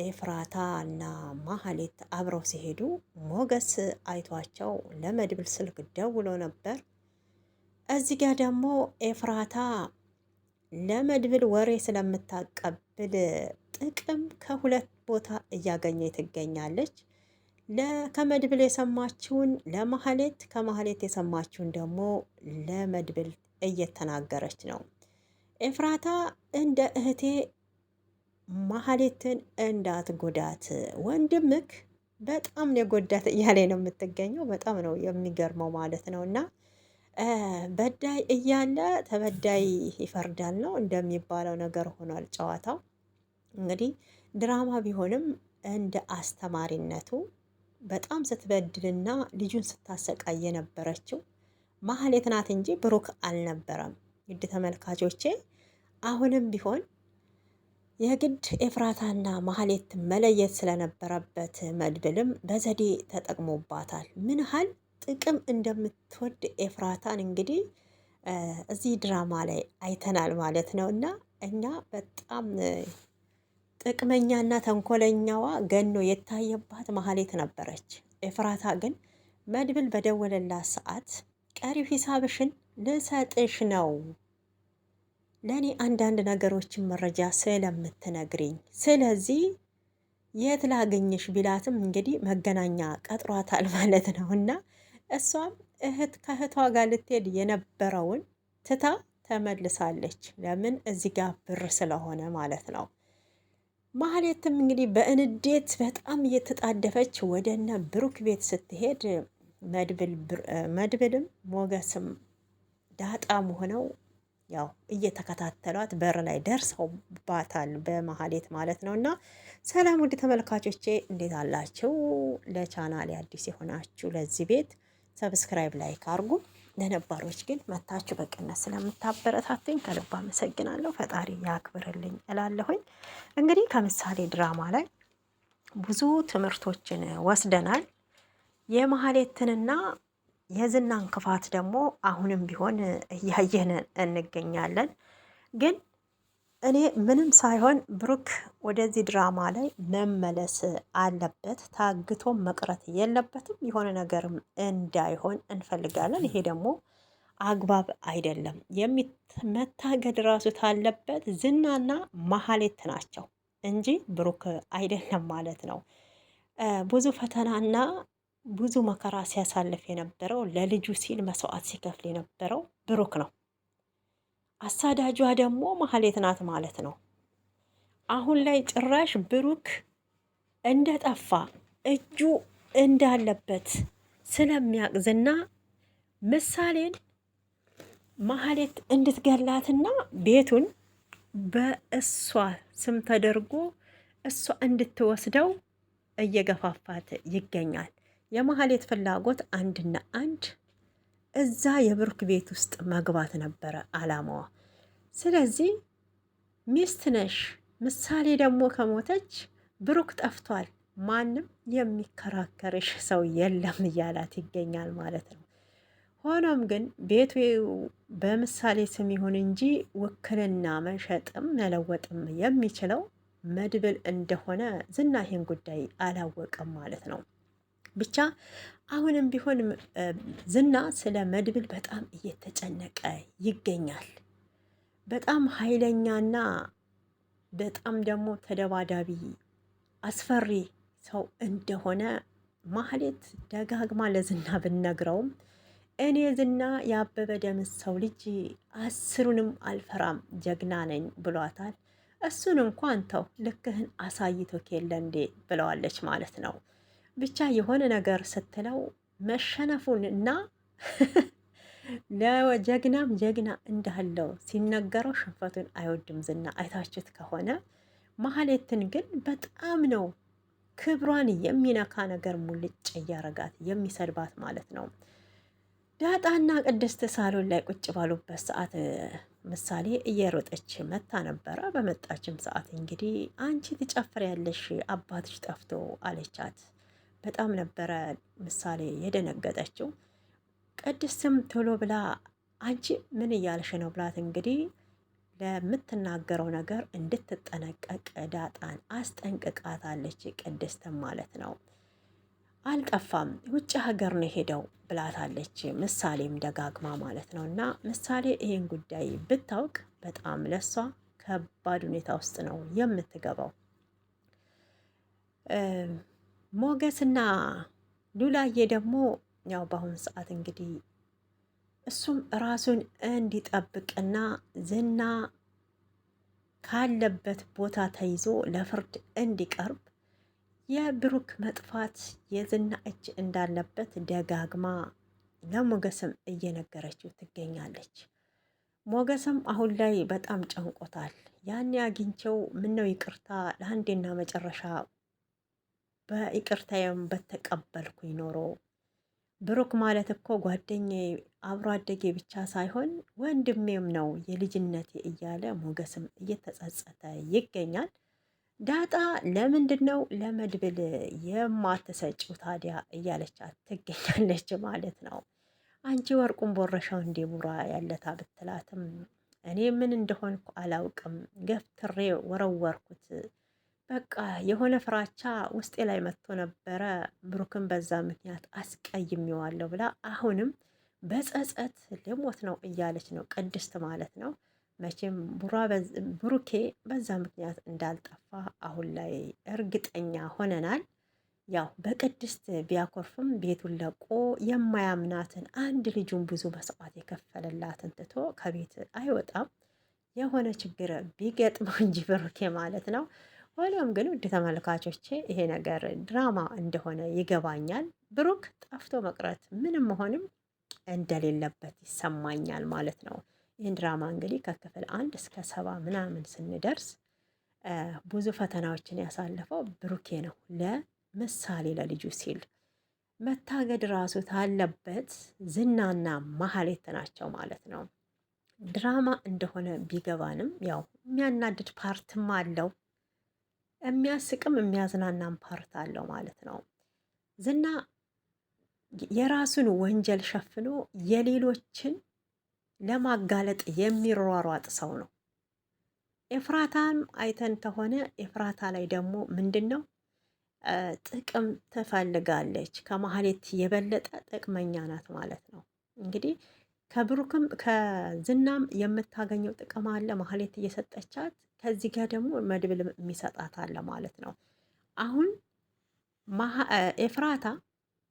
ኤፍራታ እና ማህሌት አብረው ሲሄዱ ሞገስ አይቷቸው ለመድብል ስልክ ደውሎ ነበር። እዚህ ጋር ደግሞ ኤፍራታ ለመድብል ወሬ ስለምታቀብል ጥቅም ከሁለት ቦታ እያገኘ ትገኛለች። ከመድብል የሰማችውን ለማህሌት፣ ከማህሌት የሰማችውን ደግሞ ለመድብል እየተናገረች ነው። ኤፍራታ እንደ እህቴ ማህሌትን እንዳትጎዳት፣ ወንድምክ በጣም ነው የጎዳት እያለ ነው የምትገኘው። በጣም ነው የሚገርመው ማለት ነው። እና በዳይ እያለ ተበዳይ ይፈርዳል ነው እንደሚባለው ነገር ሆኗል ጨዋታው። እንግዲህ ድራማ ቢሆንም እንደ አስተማሪነቱ በጣም ስትበድልና ልጁን ስታሰቃይ የነበረችው ማህሌት ናት እንጂ ብሩክ አልነበረም። ውድ ተመልካቾቼ አሁንም ቢሆን የግድ ኤፍራታና ማህሌት መለየት ስለነበረበት መድብልም በዘዴ ተጠቅሞባታል። ምን ያህል ጥቅም እንደምትወድ ኤፍራታን እንግዲህ እዚህ ድራማ ላይ አይተናል ማለት ነው። እና እኛ በጣም ጥቅመኛና ተንኮለኛዋ ገኖ የታየባት ማህሌት ነበረች። ኤፍራታ ግን መድብል በደወለላት ሰዓት ቀሪው ሂሳብሽን ልሰጥሽ ነው ለእኔ አንዳንድ ነገሮችን መረጃ ስለምትነግሪኝ፣ ስለዚህ የት ላገኝሽ ቢላትም እንግዲህ መገናኛ ቀጥሯታል ማለት ነው። እና እሷም ከእህቷ ጋር ልትሄድ የነበረውን ትታ ተመልሳለች። ለምን? እዚህ ጋር ብር ስለሆነ ማለት ነው። ማህሌትም እንግዲህ በእንዴት በጣም እየተጣደፈች ወደነ ብሩክ ቤት ስትሄድ መድብልም ሞገስም ዳጣም ሆነው ያው እየተከታተሏት በር ላይ ደርሰውባታል በማህሌት ማለት ነው። እና ሰላም ውድ ተመልካቾቼ እንዴት አላችሁ? ለቻናሌ አዲስ የሆናችሁ ለዚህ ቤት ሰብስክራይብ ላይክ አድርጉ። ለነባሮች ግን መታችሁ በቅነት ስለምታበረታቱኝ ከልብ አመሰግናለሁ። ፈጣሪ ያክብርልኝ እላለሁኝ። እንግዲህ ከምሳሌ ድራማ ላይ ብዙ ትምህርቶችን ወስደናል። የማህሌትንና የዝናን ክፋት ደግሞ አሁንም ቢሆን እያየን እንገኛለን። ግን እኔ ምንም ሳይሆን ብሩክ ወደዚህ ድራማ ላይ መመለስ አለበት። ታግቶ መቅረት የለበትም። የሆነ ነገርም እንዳይሆን እንፈልጋለን። ይሄ ደግሞ አግባብ አይደለም። መታገድ ራሱ ታለበት ዝናና ማህሌት ናቸው እንጂ ብሩክ አይደለም ማለት ነው። ብዙ ፈተናና ብዙ መከራ ሲያሳልፍ የነበረው ለልጁ ሲል መስዋዕት ሲከፍል የነበረው ብሩክ ነው። አሳዳጇ ደግሞ ማህሌት ናት ማለት ነው። አሁን ላይ ጭራሽ ብሩክ እንደጠፋ እጁ እንዳለበት ስለሚያቅዝና ምሳሌን ማህሌት እንድትገላትና ቤቱን በእሷ ስም ተደርጎ እሷ እንድትወስደው እየገፋፋት ይገኛል። የማህሌት ፍላጎት አንድና አንድ እዛ የብሩክ ቤት ውስጥ መግባት ነበረ አላማዋ። ስለዚህ ሚስት ነሽ፣ ምሳሌ ደግሞ ከሞተች ብሩክ ጠፍቷል፣ ማንም የሚከራከርሽ ሰው የለም እያላት ይገኛል ማለት ነው። ሆኖም ግን ቤቱ በምሳሌ ስም ይሁን እንጂ ውክልና መሸጥም መለወጥም የሚችለው መድብል እንደሆነ ዝና ይህን ጉዳይ አላወቀም ማለት ነው። ብቻ አሁንም ቢሆን ዝና ስለ መድብል በጣም እየተጨነቀ ይገኛል። በጣም ኃይለኛና በጣም ደግሞ ተደባዳቢ አስፈሪ ሰው እንደሆነ ማህሌት ደጋግማ ለዝና ብነግረውም እኔ ዝና ያበበ ደምስ ሰው ልጅ 10ንም አልፈራም ጀግና ነኝ ብሏታል። እሱን እንኳን ተው ልክህን አሳይቶ የለ እንዴ ብለዋለች ማለት ነው። ብቻ የሆነ ነገር ስትለው መሸነፉን እና ለጀግናም ጀግና እንዳለው ሲነገረው ሽንፈቱን አይወድም ዝና። አይታችሁት ከሆነ ማህሌትን ግን በጣም ነው ክብሯን የሚነካ ነገር ሙልጭ እያረጋት የሚሰድባት ማለት ነው። ዳጣና ቅድስት ሳሎን ላይ ቁጭ ባሉበት ሰዓት ምሳሌ እየሮጠች መታ ነበረ። በመጣችም ሰዓት እንግዲህ አንቺ ትጨፍሪያለሽ አባትሽ ጠፍቶ አለቻት። በጣም ነበረ ምሳሌ የደነገጠችው። ቅድስትም ቶሎ ብላ አንቺ ምን እያልሽ ነው ብላት እንግዲህ ለምትናገረው ነገር እንድትጠነቀቅ ዳጣን አስጠንቅቃታለች። ቅድስትን ማለት ነው። አልጠፋም ውጭ ሀገር ነው ሄደው ብላታለች። ምሳሌም ደጋግማ ማለት ነው። እና ምሳሌ ይህን ጉዳይ ብታውቅ በጣም ለሷ ከባድ ሁኔታ ውስጥ ነው የምትገባው። ሞገስና ሉላዬ ደግሞ ያው በአሁኑ ሰዓት እንግዲህ እሱም ራሱን እንዲጠብቅና ዝና ካለበት ቦታ ተይዞ ለፍርድ እንዲቀርብ የብሩክ መጥፋት የዝና እጅ እንዳለበት ደጋግማ ለሞገስም እየነገረችው ትገኛለች። ሞገስም አሁን ላይ በጣም ጨንቆታል። ያኔ አግኝቸው ምነው ይቅርታ ለአንዴና መጨረሻ በይቅርታዬም በተቀበልኩኝ ኖሮ ብሩክ ማለት እኮ ጓደኛዬ አብሮ አደጌ ብቻ ሳይሆን ወንድሜም ነው የልጅነቴ እያለ ሞገስም እየተጸጸተ ይገኛል። ዳጣ ለምንድን ነው ለመድብል የማትሰጪው ታዲያ እያለቻት ትገኛለች ማለት ነው። አንቺ ወርቁን ቦረሻው እንዴ ቡራ ያለታ ብትላትም እኔ ምን እንደሆንኩ አላውቅም፣ ገፍትሬ ወረወርኩት። በቃ የሆነ ፍራቻ ውስጤ ላይ መጥቶ ነበረ፣ ብሩክን በዛ ምክንያት አስቀይሜዋለሁ ብላ አሁንም በጸጸት ልሞት ነው እያለች ነው ቅድስት ማለት ነው። መቼም ብሩኬ በዛ ምክንያት እንዳልጠፋ አሁን ላይ እርግጠኛ ሆነናል። ያው በቅድስት ቢያኮርፍም ቤቱን ለቆ የማያምናትን አንድ ልጁን ብዙ መስዋዕት የከፈለላትን ትቶ ከቤት አይወጣም። የሆነ ችግር ቢገጥመው እንጂ ብሩኬ ማለት ነው። ሆኖም ግን ውድ ተመልካቾቼ ይሄ ነገር ድራማ እንደሆነ ይገባኛል። ብሩክ ጠፍቶ መቅረት ምንም መሆንም እንደሌለበት ይሰማኛል ማለት ነው። ይህን ድራማ እንግዲህ ከክፍል 1 እስከ 70 ምናምን ስንደርስ ብዙ ፈተናዎችን ያሳለፈው ብሩኬ ነው። ለምሳሌ ለልጁ ሲል መታገድ ራሱ ታለበት ዝናና ማህሌት ናቸው ማለት ነው። ድራማ እንደሆነ ቢገባንም ያው የሚያናድድ ፓርትም አለው፣ የሚያስቅም የሚያዝናናም ፓርት አለው ማለት ነው። ዝና የራሱን ወንጀል ሸፍኖ የሌሎችን ለማጋለጥ የሚሯሯጥ ሰው ነው። ኤፍራታን አይተን ከሆነ ኤፍራታ ላይ ደግሞ ምንድን ነው ጥቅም ትፈልጋለች። ከማህሌት የበለጠ ጥቅመኛ ናት ማለት ነው። እንግዲህ ከብሩክም ከዝናም የምታገኘው ጥቅም አለ ማህሌት እየሰጠቻት፣ ከዚህ ጋር ደግሞ መድብል የሚሰጣት አለ ማለት ነው። አሁን ኤፍራታ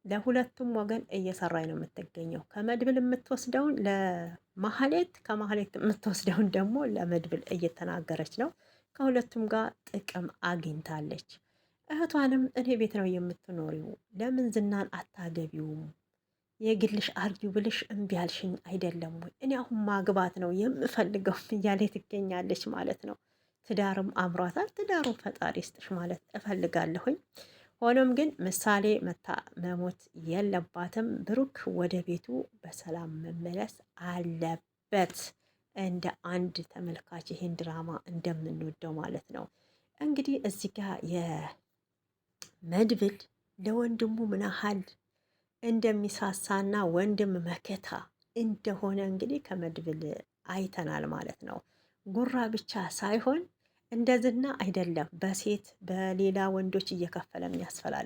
ለሁለቱም ወገን እየሰራች ነው የምትገኘው። ከመድብል የምትወስደውን ለማህሌት፣ ከማህሌት የምትወስደውን ደግሞ ለመድብል እየተናገረች ነው። ከሁለቱም ጋር ጥቅም አግኝታለች። እህቷንም እኔ ቤት ነው የምትኖሪው፣ ለምን ዝናን አታገቢውም? የግልሽ አርጊው ብልሽ እምቢ አልሽኝ አይደለም ወይ? እኔ አሁን ማግባት ነው የምፈልገው እያለ ትገኛለች ማለት ነው። ትዳርም አምሯታል። ትዳሩን ፈጣሪ ስጥሽ ማለት እፈልጋለሁኝ። ሆኖም ግን ምሳሌ መሞት የለባትም። ብሩክ ወደ ቤቱ በሰላም መመለስ አለበት። እንደ አንድ ተመልካች ይሄን ድራማ እንደምንወደው ማለት ነው። እንግዲህ እዚህ ጋር የመድብል ለወንድሙ ምን ያህል እንደሚሳሳና ወንድም መከታ እንደሆነ እንግዲህ ከመድብል አይተናል ማለት ነው። ጉራ ብቻ ሳይሆን እንደዝና አይደለም፣ በሴት በሌላ ወንዶች እየከፈለ የሚያስፈላል